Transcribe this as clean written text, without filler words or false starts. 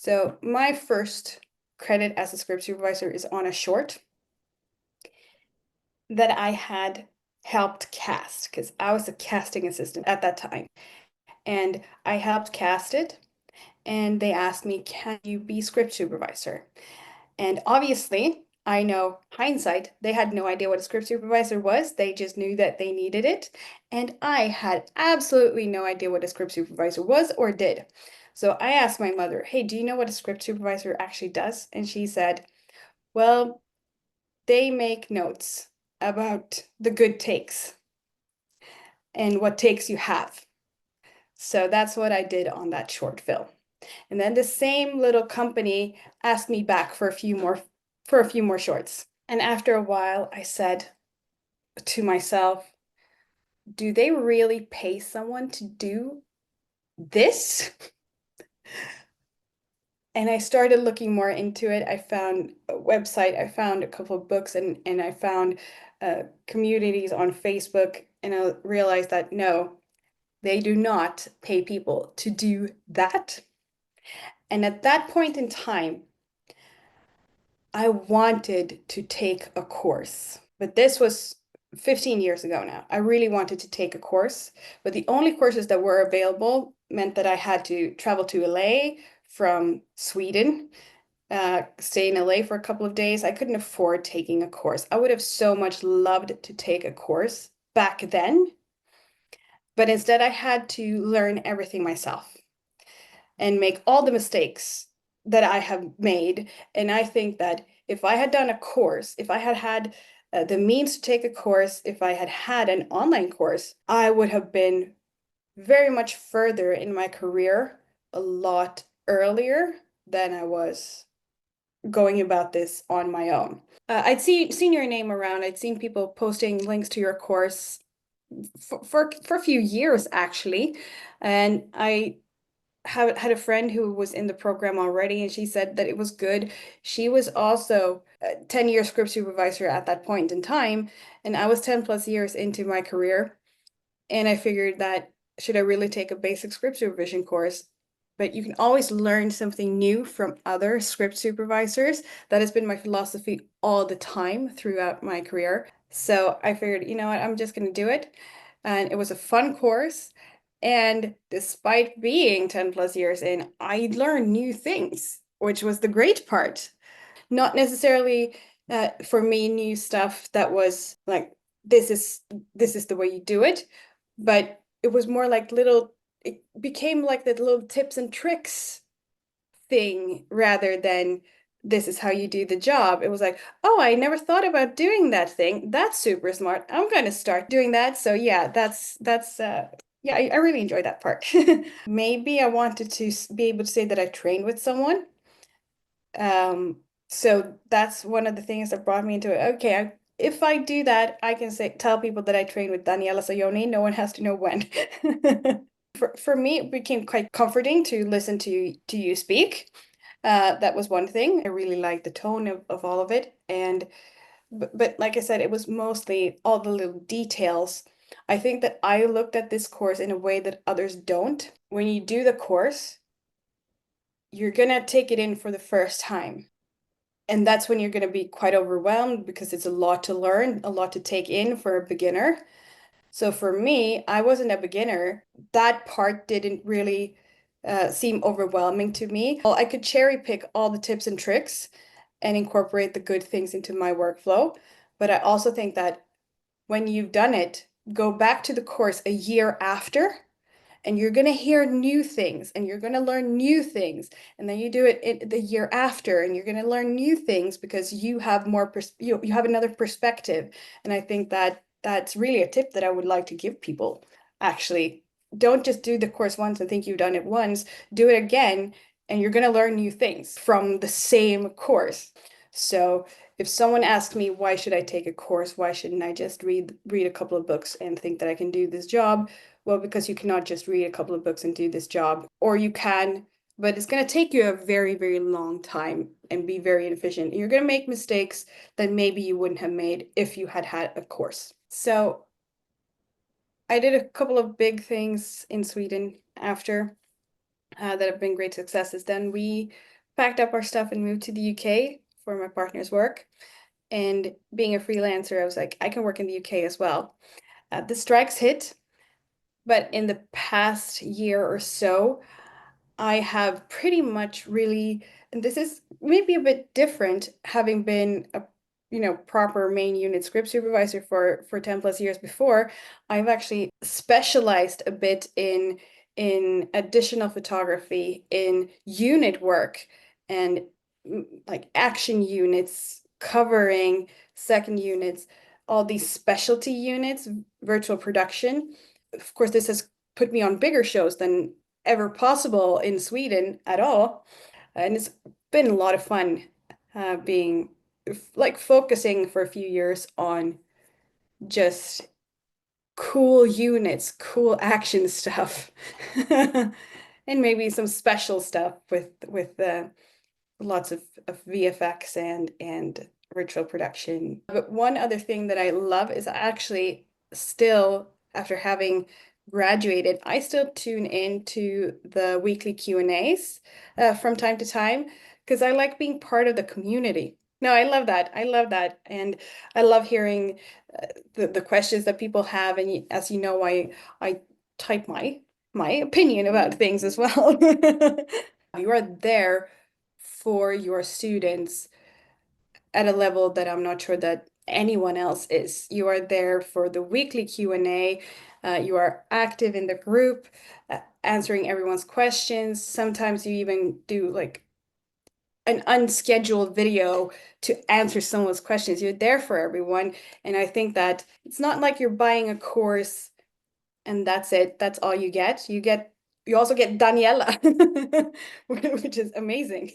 So my first credit as a script supervisor is on a short that I had helped cast because I was a casting assistant at that time. And I helped cast it, and they asked me, can you be script supervisor? And obviously, I know hindsight, they had no idea what a script supervisor was. They just knew that they needed it. And I had absolutely no idea what a script supervisor was or did. So I asked my mother, hey, do you know what a script supervisor actually does? And she said, well, they make notes about the good takes and what takes you have. So that's what I did on that short film. And then the same little company asked me back for a few more shorts. And after a while, I said to myself, do they really pay someone to do this? And I started looking more into it. I found a website, I found a couple of books, and I found communities on Facebook, and I realized that no, they do not pay people to do that. And at that point in time, I wanted to take a course, but this was 15 years ago now. I really wanted to take a course, but the only courses that were available meant that I had to travel to LA from Sweden, stay in LA for a couple of days. I couldn't afford taking a course. I would have so much loved to take a course back then, but instead I had to learn everything myself and make all the mistakes that I have made. And I think that if I had done a course, if I had had the means to take a course, if I had had an online course, I would have been very much further in my career a lot earlier than I was going about this on my own. Seen your name around. I'd seen people posting links to your course for a few years actually, and I had a friend who was in the program already, and she said that it was good. She was also a 10-year script supervisor at that point in time, and I was 10 plus years into my career, and I figured that should I really take a basic script supervision course? But you can always learn something new from other script supervisors. That has been my philosophy all the time throughout my career. So I figured, you know what, I'm just going to do it. And it was a fun course. And despite being 10 plus years in, I learned new things, which was the great part. Not necessarily for me new stuff that was like, this is this is the way you do it, but it was more like little, it became like the little tips and tricks thing rather than this is how you do the job. It was like, oh, I never thought about doing that thing. That's super smart. I'm going to start doing that. So yeah, that's yeah, I really enjoyed that part. Maybe I wanted to be able to say that I trained with someone. So that's one of the things that brought me into it. Okay, if I do that, I can tell people that I trained with Daniela Saioni. No one has to know when. For me, it became quite comforting to listen to you speak. That was one thing. I really liked the tone of all of it. And but like I said, it was mostly all the little details. I think that I looked at this course in a way that others don't. When you do the course, you're gonna take it in for the first time. And that's when you're going to be quite overwhelmed because it's a lot to learn, a lot to take in for a beginner. So for me, I wasn't a beginner. That part didn't really seem overwhelming to me. Well, I could cherry pick all the tips and tricks and incorporate the good things into my workflow. But I also think that when you've done it, go back to the course a year after and you're going to hear new things and you're going to learn new things, and then you do it the year after and you're going to learn new things because you have you have another perspective. And I think that that's really a tip that I would like to give people. Actually, don't just do the course once and think you've done it once. Do it again, and you're going to learn new things from the same course. So if someone asks me, why should I take a course, why shouldn't I just read a couple of books and think that I can do this job? Well, because you cannot just read a couple of books and do this job, or you can, but it's going to take you a very, very long time and be very inefficient. You're going to make mistakes that maybe you wouldn't have made if you had had a course. So I did a couple of big things in Sweden after that have been great successes. Then we packed up our stuff and moved to the UK for my partner's work. And being a freelancer, I was like, I can work in the UK as well. The strikes hit, but in the past year or so, I have pretty much really, and this is maybe a bit different, having been a proper main unit script supervisor for 10 plus years before. I've actually specialized a bit in additional photography, in unit work, and like action units, covering second units, all these specialty units, virtual production. Of course, this has put me on bigger shows than ever possible in Sweden at all. And it's been a lot of fun being like focusing for a few years on just cool units, cool action stuff, and maybe some special stuff with lots of VFX and virtual production. But one other thing that I love is I actually still, after having graduated, I still tune into the weekly Q&As from time to time because I like being part of the community. No, I love that. I love that. And I love hearing the questions that people have. And as you know, I type my opinion about things as well. You are there for your students at a level that I'm not sure that anyone else is. You are there for the weekly Q&A. You are active in the group, answering everyone's questions. Sometimes you even do like an unscheduled video to answer someone's questions. You're there for everyone. And I think that it's not like you're buying a course and that's it. That's all you get. You also get Daniela, which is amazing.